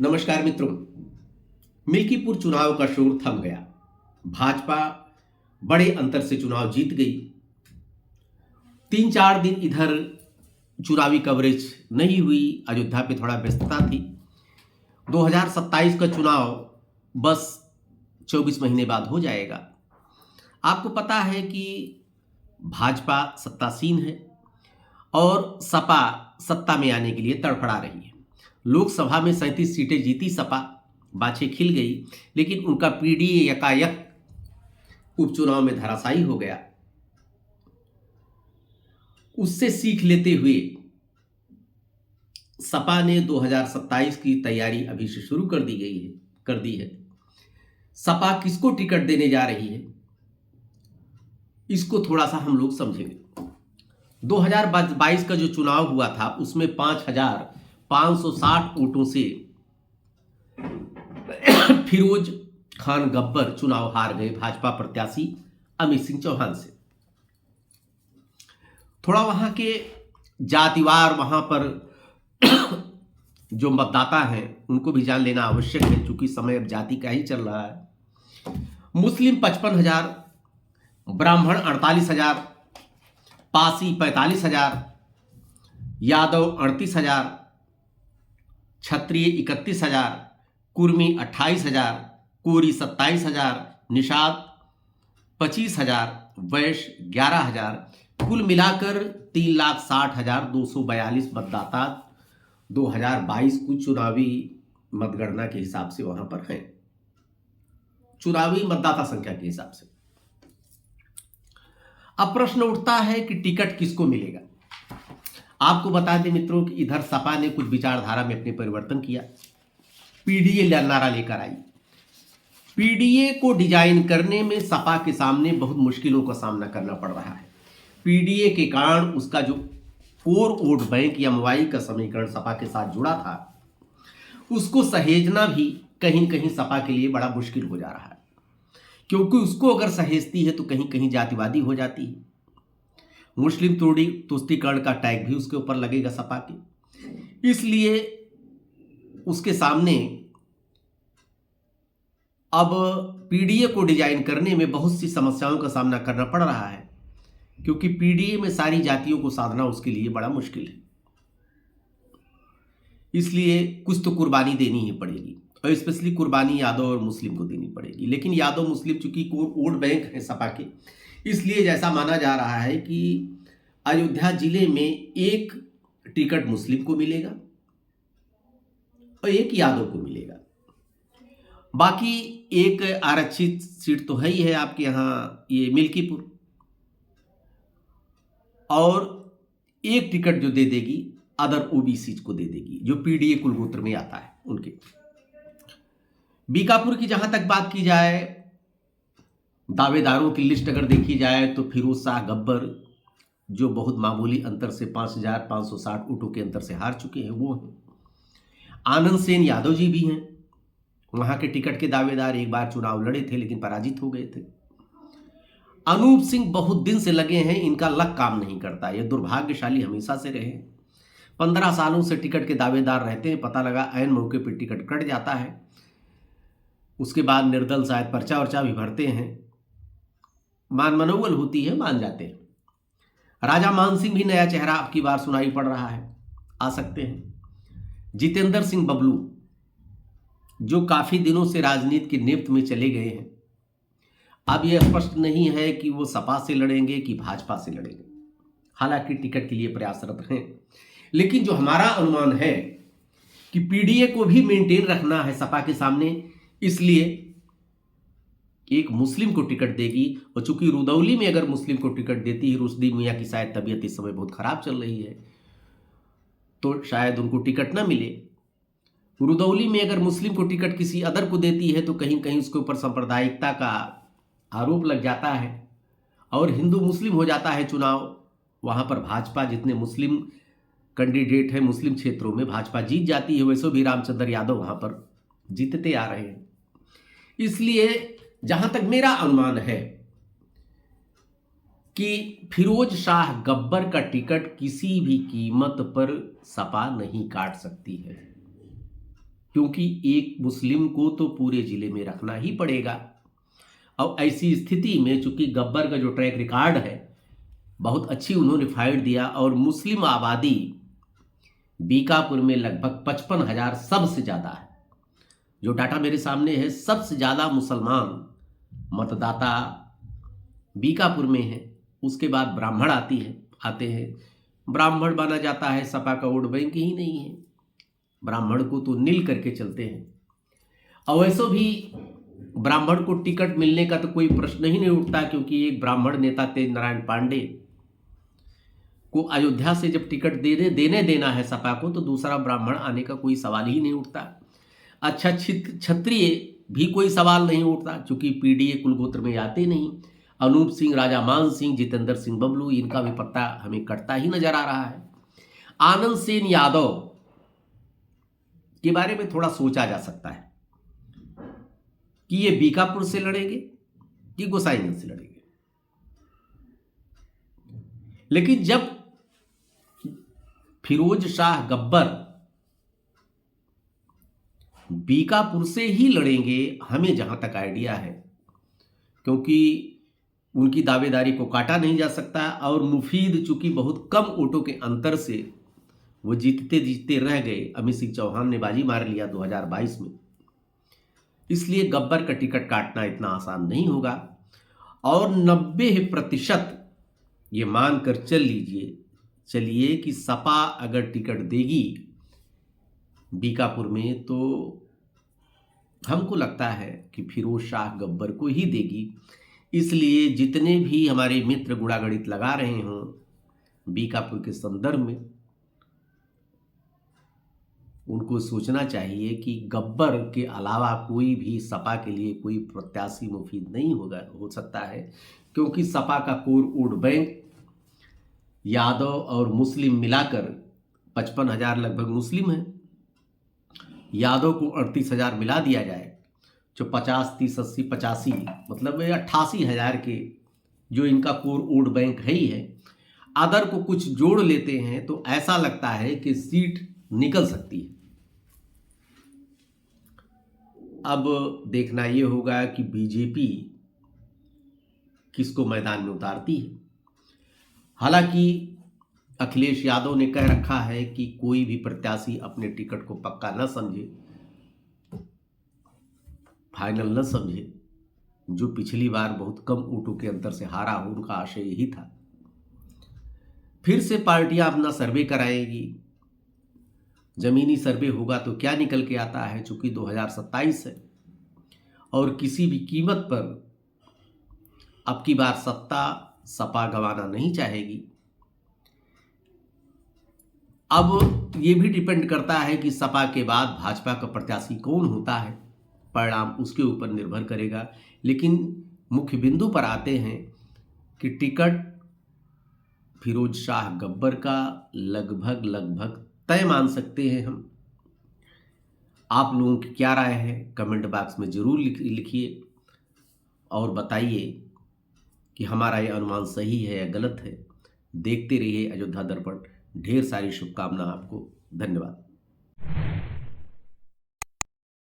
नमस्कार मित्रों। मिल्कीपुर चुनाव का शोर थम गया। भाजपा बड़े अंतर से चुनाव जीत गई। 3-4 दिन इधर चुनावी कवरेज नहीं हुई, अयोध्या पे थोड़ा व्यस्तता थी। 2027 का चुनाव बस 24 महीने बाद हो जाएगा। आपको पता है कि भाजपा सत्तासीन है और सपा सत्ता में आने के लिए तड़फड़ा रही है। लोकसभा में 37 सीटें जीती सपा, बाछे खिल गई, लेकिन उनका पीडीए यकायक उपचुनाव में धराशायी हो गया। उससे सीख लेते हुए सपा ने 2027 की तैयारी अभी से शुरू कर दी है। सपा किसको टिकट देने जा रही है, इसको थोड़ा सा हम लोग समझेंगे। 2022 का जो चुनाव हुआ था उसमें 5,560 वोटों से फिरोज खान गब्बर चुनाव हार गए भाजपा प्रत्याशी अमित सिंह चौहान से। थोड़ा वहां के जातिवार वहां पर जो मतदाता हैं उनको भी जान लेना आवश्यक है, क्योंकि समय अब जाति का ही चल रहा है। मुस्लिम 55,000, ब्राह्मण 48,000, पासी 45,000, यादव 38,000, क्षत्रिय 31,000, कुर्मी 28,000, कोरी 27,000, निषाद 25,000, वैश्य 11,000, कुल मिलाकर 3,60,242 मतदाता 2022 को चुनावी मतगणना के हिसाब से वहां पर हैं, चुनावी मतदाता संख्या के हिसाब से। अब प्रश्न उठता है कि टिकट किसको मिलेगा। आपको बता दें मित्रों कि इधर सपा ने कुछ विचारधारा में अपने परिवर्तन किया, पीडीए नारा लेकर आई। पीडीए को डिजाइन करने में सपा के सामने बहुत मुश्किलों का सामना करना पड़ रहा है। पीडीए के कारण उसका जो कोर वोट बैंक या मवाई का समीकरण सपा के साथ जुड़ा था, उसको सहेजना भी कहीं कहीं सपा के लिए बड़ा मुश्किल हो जा रहा है, क्योंकि उसको अगर सहेजती है तो कहीं कहीं जातिवादी हो जाती है। मुस्लिम तुष्टीकरण का टैग भी उसके ऊपर लगेगा सपा के, इसलिए उसके सामने अब पीडीए को डिजाइन करने में बहुत सी समस्याओं का सामना करना पड़ रहा है, क्योंकि पीडीए में सारी जातियों को साधना उसके लिए बड़ा मुश्किल है। इसलिए कुछ तो कुर्बानी देनी ही पड़ेगी, और स्पेशली कुर्बानी यादव और मुस्लिम को देनी पड़ेगी। लेकिन यादव मुस्लिम चूंकि वोट बैंक है सपा के, इसलिए जैसा माना जा रहा है कि अयोध्या जिले में एक टिकट मुस्लिम को मिलेगा और एक यादव को मिलेगा। बाकी एक आरक्षित सीट तो है ही है आपके यहाँ ये मिल्कीपुर, और एक टिकट जो दे देगी अदर ओबीसी को दे देगी, जो पीडीए कुलगोत्र में आता है उनके। बीकापुर की जहां तक बात की जाए, दावेदारों की लिस्ट अगर देखी जाए तो फिरोज शाह गब्बर जो बहुत मामूली अंतर से 5,560 वोटों के अंतर से हार चुके हैं वो हैं। आनंद सेन यादव जी भी हैं, वहां के टिकट के दावेदार, एक बार चुनाव लड़े थे लेकिन पराजित हो गए थे। अनूप सिंह बहुत दिन से लगे हैं, इनका लक काम नहीं करता, ये दुर्भाग्यशाली हमेशा से रहे। 15 सालों से टिकट के दावेदार रहते हैं, पता लगा ऐन मौके पर टिकट कट जाता है, उसके बाद निर्दल शायद पर्चा वर्चा भी भरते हैं, मनोबल होती है, मान जाते हैं। राजा मान सिंह भी नया चेहरा अब की बार सुनाई पड़ रहा है, आ सकते हैं। जितेंद्र सिंह बबलू जो काफी दिनों से राजनीति के नेपथ में चले गए हैं, अब यह स्पष्ट नहीं है कि वो सपा से लड़ेंगे कि भाजपा से लड़ेंगे, हालांकि टिकट के लिए प्रयासरत हैं। लेकिन जो हमारा अनुमान है कि पीडीए को भी मेंटेन रखना है सपा के सामने, इसलिए एक मुस्लिम को टिकट देगी। और चूंकि रुदौली में अगर मुस्लिम को टिकट देती है, रुश्दी मियां की शायद तबीयत इस समय बहुत खराब चल रही है, तो शायद उनको टिकट ना मिले। रुदौली में अगर मुस्लिम को टिकट किसी अदर को देती है तो कहीं कहीं उसके ऊपर सांप्रदायिकता का आरोप लग जाता है और हिंदू मुस्लिम हो जाता है चुनाव। वहां पर भाजपा जितने मुस्लिम कैंडिडेट है मुस्लिम क्षेत्रों में भाजपा जीत जाती है, वैसे भी रामचंद्र यादव वहां पर जीतते आ रहे हैं। इसलिए जहां तक मेरा अनुमान है कि फिरोज शाह गब्बर का टिकट किसी भी कीमत पर सपा नहीं काट सकती है। क्योंकि एक मुस्लिम को तो पूरे जिले में रखना ही पड़ेगा। और ऐसी स्थिति में चूंकि गब्बर का जो ट्रैक रिकॉर्ड है बहुत अच्छी उन्होंने फाइट दिया, और मुस्लिम आबादी बीकापुर में लगभग 55,000 सबसे ज़्यादा है। जो डाटा मेरे सामने है, सबसे ज़्यादा मुसलमान मतदाता बीकापुर में है। उसके बाद ब्राह्मण आते हैं। ब्राह्मण माना जाता है सपा का वोट बैंक ही नहीं है, ब्राह्मण को तो नील करके चलते हैं। और वैसे भी ब्राह्मण को टिकट मिलने का तो कोई प्रश्न ही नहीं उठता, क्योंकि एक ब्राह्मण नेता तेज नारायण पांडे को अयोध्या से जब टिकट देना है सपा को, तो दूसरा ब्राह्मण आने का कोई सवाल ही नहीं उठता। अच्छा, क्षत्रिय भी कोई सवाल नहीं उठता, चूंकि पीडीए कुलगोत्र में आते नहीं। अनूप सिंह, राजा मान सिंह, जितेंद्र सिंह बबलू, इनका भी पत्ता हमें कटता ही नजर आ रहा है। आनंद सेन यादव के बारे में थोड़ा सोचा जा सकता है कि ये बीकापुर से लड़ेंगे कि गोसाईगंज से लड़ेंगे। लेकिन जब फिरोज शाह गब्बर बीकापुर से ही लड़ेंगे, हमें जहां तक आइडिया है, क्योंकि उनकी दावेदारी को काटा नहीं जा सकता, और मुफीद चूंकि बहुत कम वोटों के अंतर से वो जीतते रह गए। अमित सिंह चौहान ने बाजी मार लिया 2022 में, इसलिए गब्बर का टिकट काटना इतना आसान नहीं होगा। और 90% ये मानकर चलिए कि सपा अगर टिकट देगी बीकापुर में, तो हमको लगता है कि फिरोज शाह गब्बर को ही देगी। इसलिए जितने भी हमारे मित्र गुणागणित लगा रहे हों बीकापुर के संदर्भ में, उनको सोचना चाहिए कि गब्बर के अलावा कोई भी सपा के लिए कोई प्रत्याशी मुफीद नहीं हो सकता है, क्योंकि सपा का कोर वोट बैंक यादव और मुस्लिम मिलाकर 55,000 लगभग मुस्लिम है। यादव को 38,000 मिला दिया जाए, जो 50, 30, 80, 85 मतलब 88,000 के जो इनका कोर वोट बैंक है ही है। अदर को कुछ जोड़ लेते हैं तो ऐसा लगता है कि सीट निकल सकती है। अब देखना यह होगा कि बीजेपी किसको मैदान में उतारती है। हालांकि अखिलेश यादव ने कह रखा है कि कोई भी प्रत्याशी अपने टिकट को पक्का न समझे, फाइनल न समझे। जो पिछली बार बहुत कम वोटों के अंतर से हारा हो, उनका आशय यही था। फिर से पार्टियां अपना सर्वे कराएगी, जमीनी सर्वे होगा तो क्या निकल के आता है। चूंकि 2027 है और किसी भी कीमत पर अब की बार सत्ता सपा गंवाना नहीं चाहेगी। अब ये भी डिपेंड करता है कि सपा के बाद भाजपा का प्रत्याशी कौन होता है, परिणाम उसके ऊपर निर्भर करेगा। लेकिन मुख्य बिंदु पर आते हैं कि टिकट फिरोज शाह गब्बर का लगभग तय मान सकते हैं हम। आप लोगों की क्या राय है कमेंट बॉक्स में जरूर लिखिए और बताइए कि हमारा ये अनुमान सही है या गलत है। देखते रहिए अयोध्या दर्पण। ढेर सारी शुभकामना आपको। धन्यवाद।